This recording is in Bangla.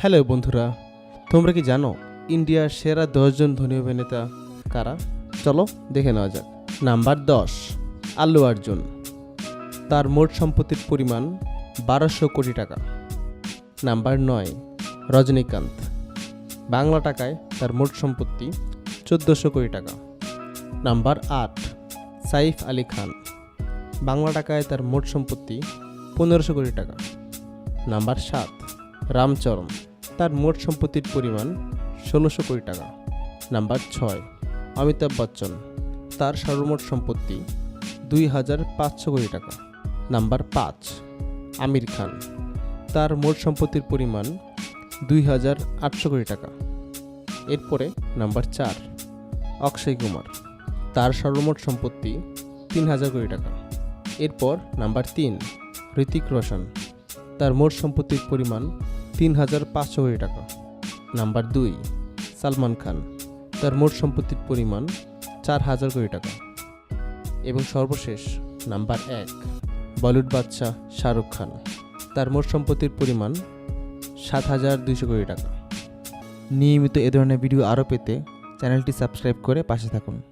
হ্যালো বন্ধুরা, তোমরা কি জানো ইন্ডিয়ার সেরা 10 জন ধনী অভিনেতা কারা? চলো দেখে নেওয়া যাক। নাম্বার 10, আল্লু অর্জুন। তার মোট সম্পত্তির পরিমাণ 1200 কোটি টাকা। নাম্বার 9, রজনীকান্ত। বাংলা টাকায় তার মোট সম্পত্তি 1400 কোটি টাকা। নাম্বার 8, সাইফ আলী খান। বাংলা টাকায় তার মোট সম্পত্তি 1500 কোটি টাকা। নাম্বার 7, রামচরণ। তার মোট সম্পত্তির পরিমাণ 1600 কোটি টাকা। নাম্বার 6, অমিতাভ বচ্চন। তার সর্বমোট সম্পত্তি 2500 কোটি টাকা। নাম্বার 5, আমির খান। তার মোট সম্পত্তির পরিমাণ 2800 কোটি টাকা। এরপরে নাম্বার 4, অক্ষয় কুমার। তার সর্বমোট সম্পত্তি 3000 কোটি টাকা। এরপর নাম্বার 3, হৃতিক রোশন। তার মোট সম্পত্তির পরিমাণ 3500 কোটি টাকা। নাম্বার 2, সালমান খান। তার মোট সম্পত্তির পরিমাণ 4000 কোটি টাকা। এবং সর্বশেষ নাম্বার 1, বলিউড বাদশা শাহরুখ খান। তার মোট সম্পত্তির পরিমাণ 7200 কোটি টাকা। নিয়মিত এ ধরনের ভিডিও আরও পেতে চ্যানেলটি সাবস্ক্রাইব করে পাশে থাকুন।